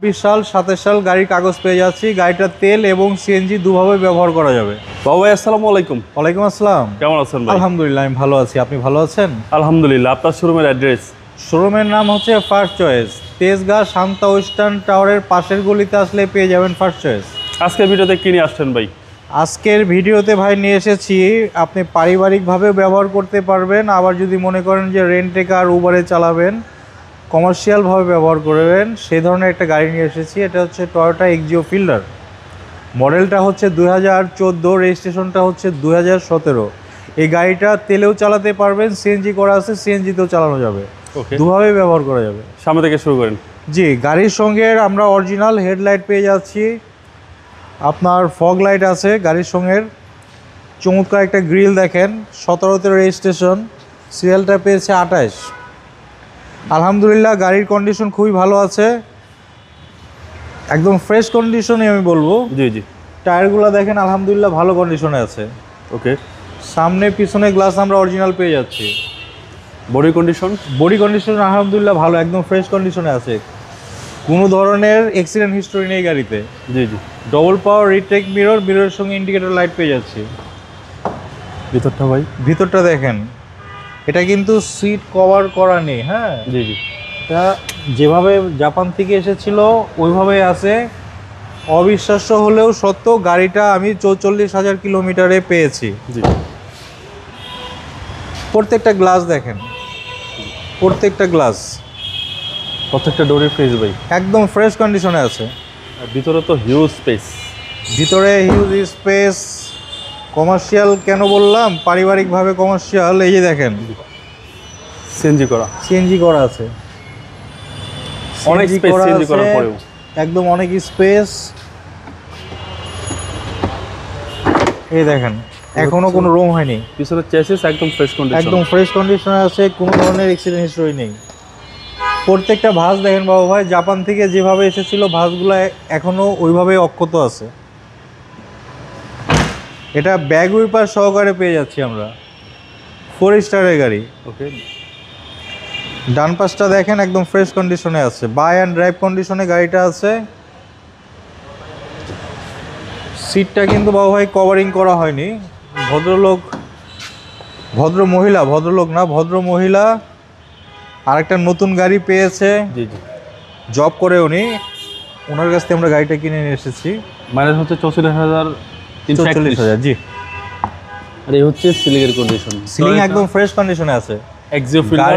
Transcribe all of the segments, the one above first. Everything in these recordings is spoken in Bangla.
সাল 27 সাল গাড়ির কাগজ পেয়ে যাচ্ছি। গাড়িটা তেল এবং সিএনজি দুভাবে ব্যবহার করা যাবে। বাবু ভাই আসসালামু আলাইকুম। ওয়ালাইকুম আসসালাম। কেমন আছেন ভাই? আলহামদুলিল্লাহ আমি ভালো আছি, আপনি ভালো আছেন? আলহামদুলিল্লাহ। আপনার শোরুমের অ্যাড্রেস? শোরুমের নাম হচ্ছে first choice, Tejgaon Shanta western টাওয়ারের পাশের গলিতে আসলে পেয়ে যাবেন ফার্স্ট চয়েস। আজকের ভিডিওতে কি নিয়ে আসছেন ভাই? আজকের ভিডিওতে ভাই নিয়ে এসেছি, আপনি পারিবারিকভাবে ব্যবহার করতে পারবেন, আবার যদি মনে করেন যে রেন্টে কার উবারে চালাবেন, কমার্শিয়ালভাবে ব্যবহার করবেন, সেই ধরনের একটা গাড়ি নিয়ে এসেছি। এটা হচ্ছে টয়োটা এক্সিও ফিল্ডার। মডেলটা হচ্ছে 2014, রেজিস্ট্রেশনটা হচ্ছে 2017। এই গাড়িটা তেলেও চালাতে পারবেন, সিএনজি করা আছে, সিএনজিতেও চালানো যাবে, দুভাবে ব্যবহার করা যাবে। সামনে থেকে শুরু করেন। জি, গাড়ির সঙ্গে আমরা অরিজিনাল হেডলাইট পেয়ে যাচ্ছি, আপনার ফগ লাইট আছে গাড়ির সঙ্গে, চমৎকার একটা গ্রিল দেখেন, 17তে রেজিস্ট্রেশন, সিরিয়ালটা পেয়েছে 28। আলহামদুলিল্লাহ গাড়ির কন্ডিশন খুবই ভালো আছে, একদম ফ্রেশ কন্ডিশনে আমি বলবো। জি জি। টায়ারগুলো দেখেন আলহামদুলিল্লাহ ভালো কন্ডিশনে আছে। ওকে। সামনে পিছনে গ্লাস আমরা অরিজিনাল পেয়ে যাচ্ছি। Body condition? বডি কন্ডিশন আলহামদুলিল্লাহ ভালো, একদম ফ্রেশ কন্ডিশনে আছে, কোনো ধরনের অ্যাক্সিডেন্ট হিস্টোরি নেই গাড়িতে। জি জি। ডবল পাওয়ার রিটেক মিরর, মিররের সঙ্গে ইন্ডিকেটর লাইট পেয়ে যাচ্ছি। ভিতরটা ভাই? ভিতরটা দেখেন, এটা কিন্তু সিট কভার করা নেই। হ্যাঁ জি জি। এটা যেভাবে জাপান থেকে এসেছিল ওইভাবেই আছে। অবিশ্বাস্য হলেও সত্য, গাড়িটা আমি 44,000 কিলোমিটারে পেয়েছি। জি। প্রত্যেকটা গ্লাস দেখেন, প্রত্যেকটা গ্লাস, প্রত্যেকটা ডোরের ফেস ভাই একদম ফ্রেশ কন্ডিশনে আছে। আর ভিতরে তো হিউজ স্পেস। ভিতরে হিউজ স্পেস। কমার্শিয়াল কেন বললাম? পারিবারিকভাবে কমার্শিয়াল। এই যে দেখেন সিএনজি করা, সিএনজি করা আছে, অনেক স্পেস সিএনজি করার পরেও একদম অনেক স্পেস। এই দেখেন এখনো কোনো রোম হয়নি, পিছনের চেসিস একদম ফ্রেশ কন্ডিশন, একদম ফ্রেশ কন্ডিশনে আছে, কোনো ধরনের অ্যাক্সিডেন্ট হিস্টরি নেই। প্রত্যেকটা ভাঁজ দেখেন বাবু ভাই, জাপান থেকে যেভাবে এসেছিল ভাঁজগুলো এখনো ওইভাবে অক্ষত আছে। এটা ব্যাগ উইপার সহকারে পেয়ে যাচ্ছি আমরা, 4 স্টারের গাড়ি। ওকে। ডান পাশটা দেখেন একদম ফ্রেশ কন্ডিশনে আছে, বাই অ্যান্ড ড্রাইভ কন্ডিশনে গাড়িটা আছে। সিটটা কিন্তু বাবু ভাই কভারিং করা হয়নি। ভদ্রলোক, ভদ্র মহিলা, ভদ্রলোক না ভদ্র মহিলা আরেকটা নতুন গাড়ি পেয়েছে। জি জি। জব করে উনি, ওনার কাছ থেকে আমরা গাড়িটা কিনে নিয়ে এসেছি। মাইলেজ হচ্ছে 44,341। জি। আর এই হচ্ছে সিলিংয়ের কন্ডিশন, সিলিং একদম ফ্রেশ কন্ডিশনে আছে। Axio fielder.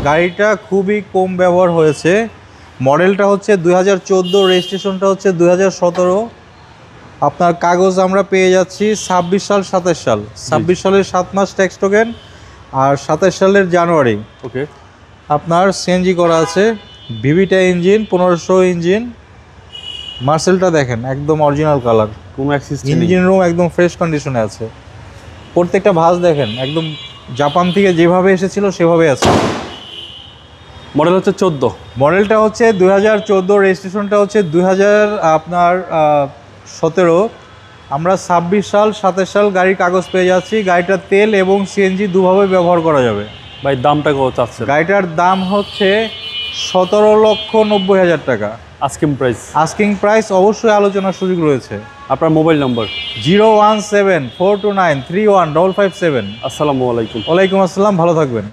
গাড়িটা খুবই কম ব্যবহার হয়েছে। মডেলটা হচ্ছে 2014, রেজিস্ট্রেশনটা হচ্ছে 2017। আপনার কাগজ আমরা পেয়ে যাচ্ছি 26 সাল 27 সাল, 26 সালের 7 মাস ট্যাক্স টোকেন, আর 27 সালের জানুয়ারি। ওকে। আপনার সিএনজি করা আছে, ভিভিটা ইঞ্জিন, 1500 ইঞ্জিন। মার্সেলটা দেখেন একদম অরিজিনাল কালার, কোনো অ্যাক্সিস্টেন্ট ইঞ্জিন রুম একদম ফ্রেশ কন্ডিশনে আছে। প্রত্যেকটা ভাঁজ দেখেন একদম জাপান থেকে যেভাবে এসেছিল সেভাবে আছে। মডেল হচ্ছে 14, মডেলটা হচ্ছে 2014, রেজিস্ট্রেশনটা হচ্ছে 2017। আমরা 26 সাল 27 সাল গাড়ির কাগজ পেয়ে যাচ্ছি। গাড়িটা তেল এবং সিএনজি দুভাবে ব্যবহার করা যাবে। ভাই দামটা কত চাচ্ছেন? গাড়িটার দাম হচ্ছে 17,90,000 টাকা আস্কিং প্রাইস। আস্কিং প্রাইস, অবশ্যই আলোচনার সুযোগ রয়েছে। আপনার মোবাইল নম্বর? 01742931557। আসসালামু আলাইকুম। ওয়ালাইকুম আসসালাম, ভালো থাকবেন।